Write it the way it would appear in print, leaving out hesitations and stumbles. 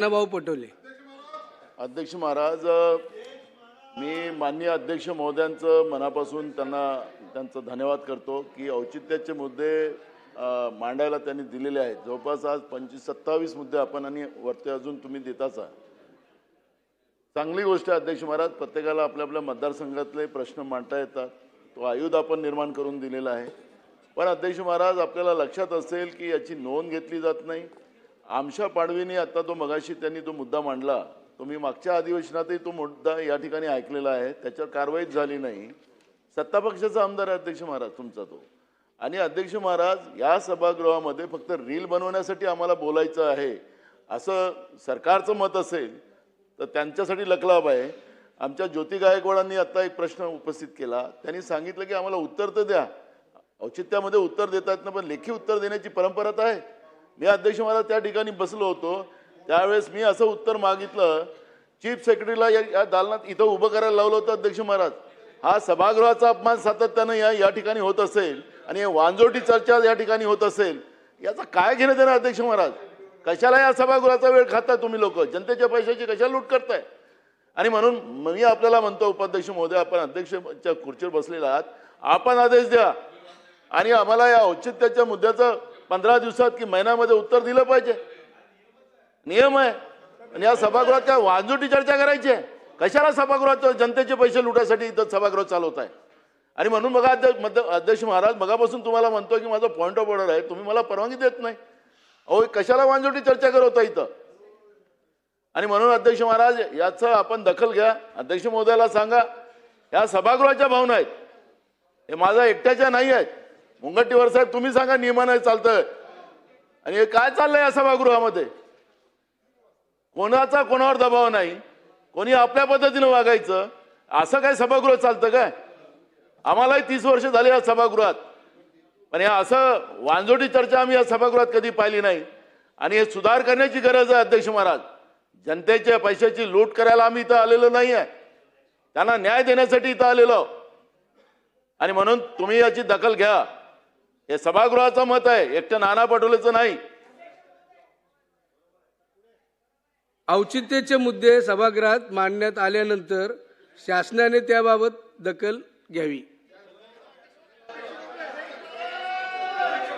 भाऊ पटोले. अध्यक्ष महाराज, मी माननीय अध्यक्ष महोदयांचं मनापासून त्यांचा धन्यवाद करतो की औचित्याचे मुद्दे मांडायला त्यांनी दिलेले आहेत. जवळपास आज 25-27 मुद्दे आपण आणि वरती अजून तुम्ही देताच आहात. चांगली गोष्ट आहे अध्यक्ष महाराज. प्रत्येकाला आपल्या आपल्या मतदारसंघातले प्रश्न मांडता येतात. तो आयुध आपण निर्माण करून दिलेला आहे. पण अध्यक्ष महाराज, आपल्याला लक्षात असेल की याची नोंद घेतली जात नाही. आमशा पाडवीने आता तो मगाशी त्यांनी तो मुद्दा मांडला, तो मी मागच्या अधिवेशनातही तो मुद्दा या ठिकाणी ऐकलेला आहे. त्याच्यावर कारवाईच झाली नाही. सत्तापक्षाचा आमदार आहे अध्यक्ष महाराज तुमचा तो. आणि अध्यक्ष महाराज, या सभागृहामध्ये फक्त रील बनवण्यासाठी आम्हाला बोलायचं आहे असं सरकारचं मत असेल तर त्यांच्यासाठी लखलाभ आहे. आमच्या ज्योती गायकवाडांनी आता एक प्रश्न उपस्थित केला. त्यांनी सांगितलं की आम्हाला उत्तर तर द्या. औचित्यामध्ये उत्तर देता येत नाही, पण लेखी उत्तर देण्याची परंपरा तर आहे. मी अध्यक्ष महाराज त्या ठिकाणी बसलो होतो, त्यावेळेस मी असं उत्तर मागितलं. चीफ सेक्रेटरीला या दालनात इथं उभं करायला लावलं होतं अध्यक्ष महाराज. हा सभागृहाचा अपमान सातत्यानं या ठिकाणी होत असेल आणि वांजोटी चर्चा या ठिकाणी होत असेल, याचा काय घेणं देणं अध्यक्ष महाराज? कशाला या सभागृहाचा वेळ खाताय तुम्ही लोक? जनतेच्या पैशाची कशाला लूट करताय? आणि म्हणून मी आपल्याला म्हणतो उपाध्यक्ष महोदय, आपण अध्यक्षाच्या खुर्चीवर बसलेला आहात, आपण आदेश द्या आणि आम्हाला या औचित्याच्या मुद्द्याचं 15 दिवसात की महिन्यामध्ये उत्तर दिलं पाहिजे. नियम आहे. आणि या सभागृहात काय वांजोटी चर्चा करायची आहे? कशाला सभागृहात जनतेचे पैसे लुटायसाठी इथं सभागृह चालवत आहे? आणि म्हणून बघा अध्यक्ष महाराज, मगापासून तुम्हाला म्हणतो की माझा पॉईंट ऑफ ऑर्डर आहे, तुम्ही मला परवानगी देत नाही. अहो, कशाला वांजोटी चर्चा करत इथं? आणि म्हणून अध्यक्ष महाराज, याचं आपण दखल घ्या. अध्यक्ष महोदयाला सांगा, या सभागृहाच्या भावना आहेत, हे माझ्या एकट्याच्या नाही आहेत. मुनगंटीवार साहेब, तुम्ही सांगा नियमाने चालतंय आणि हे काय चाललंय या सभागृहामध्ये? कोणाचा कोणावर दबाव नाही, कोणी आपल्या पद्धतीनं वागायचं, असं काय सभागृह चालतं काय? आम्हालाही 30 वर्ष झाली या सभागृहात, पण या असं वांजोटी चर्चा आम्ही या सभागृहात कधी पाहिली नाही. आणि हे सुधार करण्याची गरज आहे अध्यक्ष महाराज. जनतेच्या पैशाची लूट करायला आम्ही इथं आलेलो नाही आहे, त्यांना न्याय देण्यासाठी इथं आलेलो. आणि म्हणून तुम्ही याची दखल घ्या. हे सभागृहाचं मत आहे, एकट्या नाना पटोलेचं नाही. औचित्याचे मुद्दे सभागृहात मांडण्यात आल्यानंतर शासनाने त्याबाबत दखल घ्यावी.